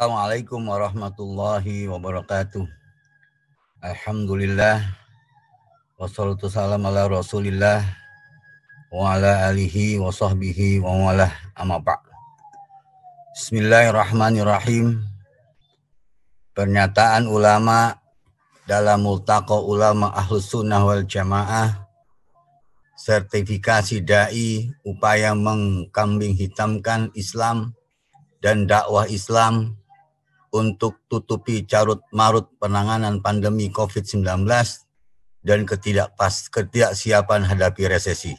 Assalamualaikum warahmatullahi wabarakatuh. Alhamdulillah wassalatu salam ala Rasulillah wa ala alihi wa sahbihi wa walah amma ba'd. Bismillahirrahmanirrahim. Pernyataan ulama dalam Multaqa Ulama Ahlus Sunnah wal Jamaah, sertifikasi dai, upaya mengkambing hitamkan Islam dan dakwah Islam untuk tutupi carut marut penanganan pandemi COVID-19 dan ketidaksiapan hadapi resesi.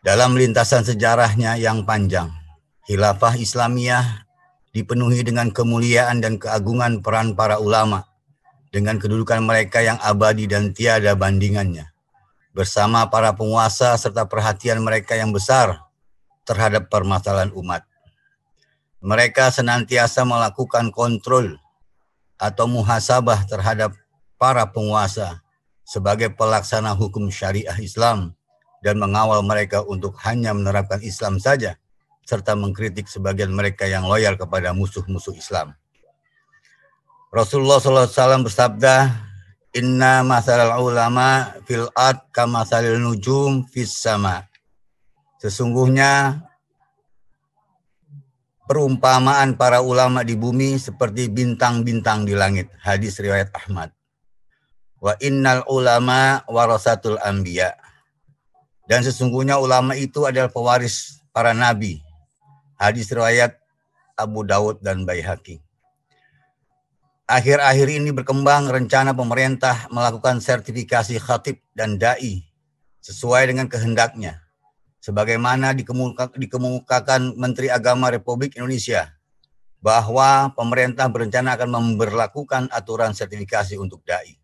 Dalam lintasan sejarahnya yang panjang, Khilafah Islamiyah dipenuhi dengan kemuliaan dan keagungan peran para ulama dengan kedudukan mereka yang abadi dan tiada bandingannya, bersama para penguasa serta perhatian mereka yang besar terhadap permasalahan umat. Mereka senantiasa melakukan kontrol atau muhasabah terhadap para penguasa sebagai pelaksana hukum syariah Islam dan mengawal mereka untuk hanya menerapkan Islam saja, serta mengkritik sebagian mereka yang loyal kepada musuh-musuh Islam. Rasulullah SAW bersabda, "Inna masalal ulama fil ard kamasalil nujum fis sama." Sesungguhnya perumpamaan para ulama di bumi seperti bintang-bintang di langit. Hadis riwayat Ahmad. Wa innal ulama warasatul anbiya. Dan sesungguhnya ulama itu adalah pewaris para nabi. Hadis riwayat Abu Dawud dan Baihaqi. Akhir-akhir ini berkembang rencana pemerintah melakukan sertifikasi khatib dan dai sesuai dengan kehendaknya, sebagaimana dikemukakan Menteri Agama Republik Indonesia bahwa pemerintah berencana akan memberlakukan aturan sertifikasi untuk dai.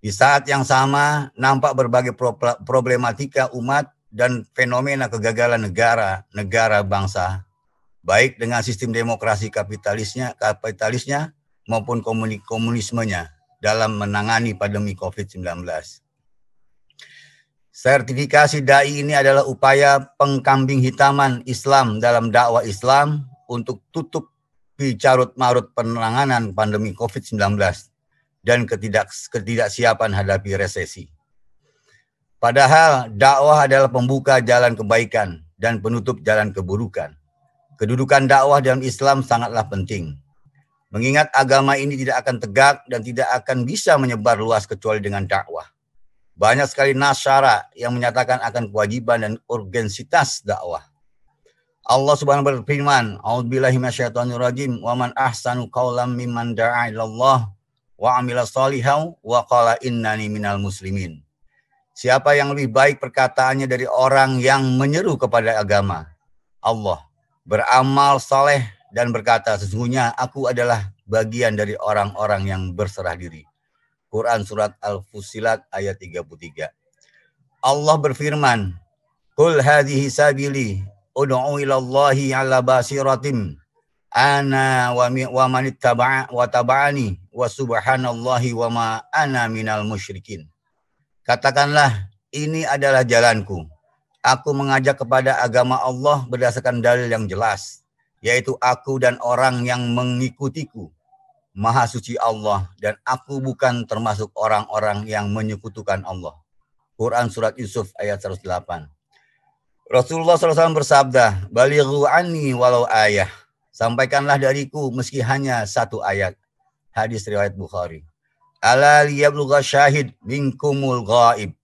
Di saat yang sama, nampak berbagai problematika umat dan fenomena kegagalan negara bangsa, baik dengan sistem demokrasi kapitalisnya maupun komunismenya dalam menangani pandemi COVID-19. Sertifikasi dai ini adalah upaya pengkambing hitaman Islam dalam dakwah Islam untuk tutup carut marut penanganan pandemi COVID-19 dan ketidaksiapan hadapi resesi. Padahal dakwah adalah pembuka jalan kebaikan dan penutup jalan keburukan. Kedudukan dakwah dalam Islam sangatlah penting, mengingat agama ini tidak akan tegak dan tidak akan bisa menyebar luas kecuali dengan dakwah. Banyak sekali nas syara yang menyatakan akan kewajiban dan urgensitas dakwah. Allah Subhanahu wa taala berfirman, "A'udzubillahi minasyaitonirrajim, wa man ahsanu qaulan mimman da'a ilallah wa 'amila shalihan wa qala innani minal muslimin." Siapa yang lebih baik perkataannya dari orang yang menyeru kepada agama Allah, beramal saleh dan berkata, "Sesungguhnya aku adalah bagian dari orang-orang yang berserah diri." Quran Surat Al-Fussilat ayat 33. Allah berfirman, "Qul hadhihi sabili ud'u ilallahi ala basiratim ana wa man ittaba'a wa taba'ani wa subhanallahi wa ma ana minal musyrikin." Katakanlah, ini adalah jalanku. Aku mengajak kepada agama Allah berdasarkan dalil yang jelas, yaitu aku dan orang yang mengikutiku. Maha suci Allah, dan aku bukan termasuk orang-orang yang menyekutukan Allah. Quran Surat Yusuf ayat 108. Rasulullah SAW bersabda, "Balighu anni walau ayah." Sampaikanlah dariku meski hanya satu ayat. Hadis riwayat Bukhari. "Ala liyablugha syahid minkumul ghaib."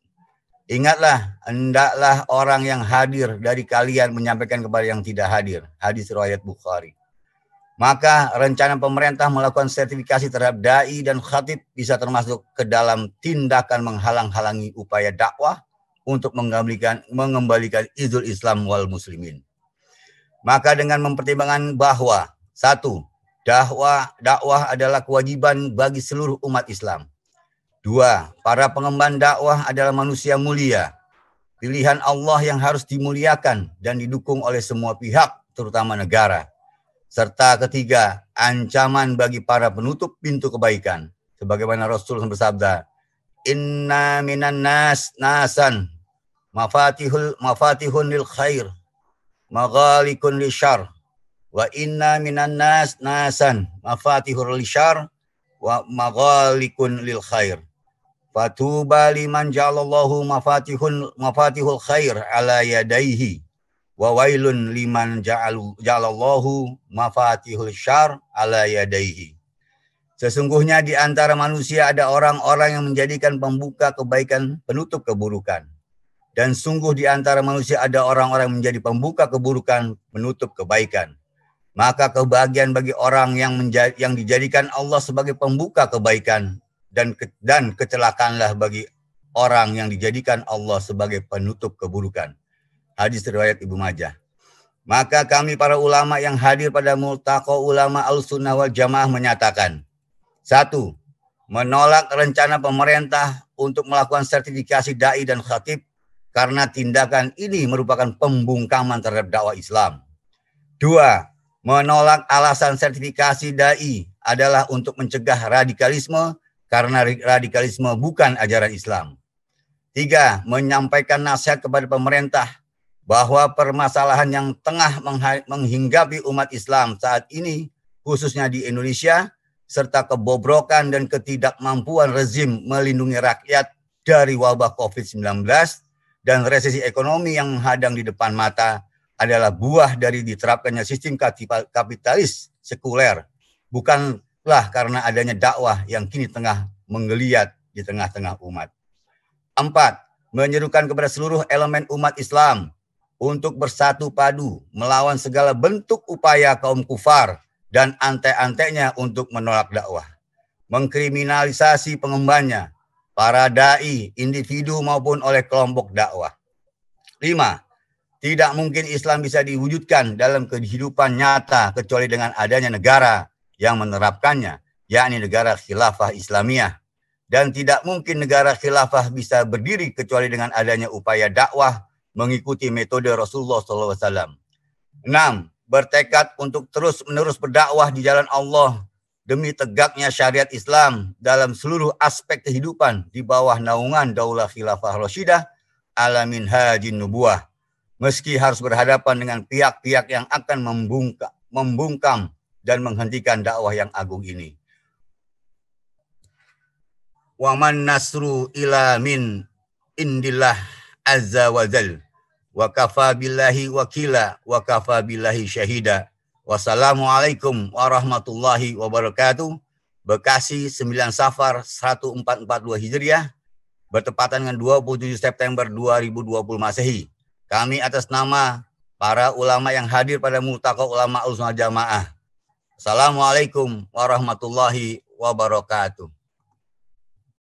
Ingatlah, hendaklah orang yang hadir dari kalian menyampaikan kepada yang tidak hadir. Hadis riwayat Bukhari. Maka rencana pemerintah melakukan sertifikasi terhadap dai dan khatib bisa termasuk ke dalam tindakan menghalang-halangi upaya dakwah untuk mengembalikan izul Islam wal muslimin. Maka dengan mempertimbangkan bahwa satu, dakwah adalah kewajiban bagi seluruh umat Islam. Dua, para pengemban dakwah adalah manusia mulia, pilihan Allah yang harus dimuliakan dan didukung oleh semua pihak, terutama negara. Serta ketiga, ancaman bagi para penutup pintu kebaikan. Sebagaimana Rasul bersabda, "Inna minan nasan mafatihun lil khair, maghalikun lil syarr, Wa inna minan nas nasan mafatihur lisyar wa maghalikun lil khair. Fatuba liman ja'alallahu mafatihul khair ala yadaihi wa wailun liman ja'alallahu mafatihul syar ala yadaihi. Sesungguhnya di antara manusia ada orang-orang yang menjadikan pembuka kebaikan, penutup keburukan. Dan sungguh di antara manusia ada orang-orang yang menjadi pembuka keburukan, penutup kebaikan. Maka kebahagiaan bagi orang yang dijadikan Allah sebagai pembuka kebaikan, dan kecelakaanlah bagi orang yang dijadikan Allah sebagai penutup keburukan. Hadis riwayat Ibnu Majah. Maka kami para ulama yang hadir pada Multaqa Ulama Al-Sunnah wal Jamaah menyatakan, 1. Menolak rencana pemerintah untuk melakukan sertifikasi dai dan khatib karena tindakan ini merupakan pembungkaman terhadap dakwah Islam. 2. Menolak alasan sertifikasi dai adalah untuk mencegah radikalisme karena radikalisme bukan ajaran Islam. 3. Menyampaikan nasihat kepada pemerintah bahwa permasalahan yang tengah menghinggapi umat Islam saat ini, khususnya di Indonesia, serta kebobrokan dan ketidakmampuan rezim melindungi rakyat dari wabah COVID-19 dan resesi ekonomi yang menghadang di depan mata adalah buah dari diterapkannya sistem kapitalis sekuler, bukanlah karena adanya dakwah yang kini tengah menggeliat di tengah-tengah umat. 4. Menyerukan kepada seluruh elemen umat Islam untuk bersatu padu melawan segala bentuk upaya kaum kufar dan antek-anteknya untuk menolak dakwah, mengkriminalisasi pengembannya, para dai, individu maupun oleh kelompok dakwah. 5. Tidak mungkin Islam bisa diwujudkan dalam kehidupan nyata kecuali dengan adanya negara yang menerapkannya, yakni negara khilafah Islamiyah. Dan tidak mungkin negara khilafah bisa berdiri kecuali dengan adanya upaya dakwah mengikuti metode Rasulullah SAW. 6. Bertekad untuk terus-menerus berdakwah di jalan Allah demi tegaknya syariat Islam dalam seluruh aspek kehidupan di bawah naungan Daulah Khilafah Rasyidah ala minhajin nubuwah, meski harus berhadapan dengan pihak-pihak yang akan membungkam dan menghentikan dakwah yang agung ini. Wa man nasru ila min indillah azza wa jal wa kafa billahi wakila wa kafa billahi syahida. Wassalamualaikum warahmatullahi wabarakatuh. Bekasi 9 Safar 1442 Hijriah bertepatan dengan 27 September 2020 Masehi. Kami atas nama para ulama yang hadir pada Multaqa Ulama Al-Sunnah Jamaah. Assalamualaikum warahmatullahi wabarakatuh.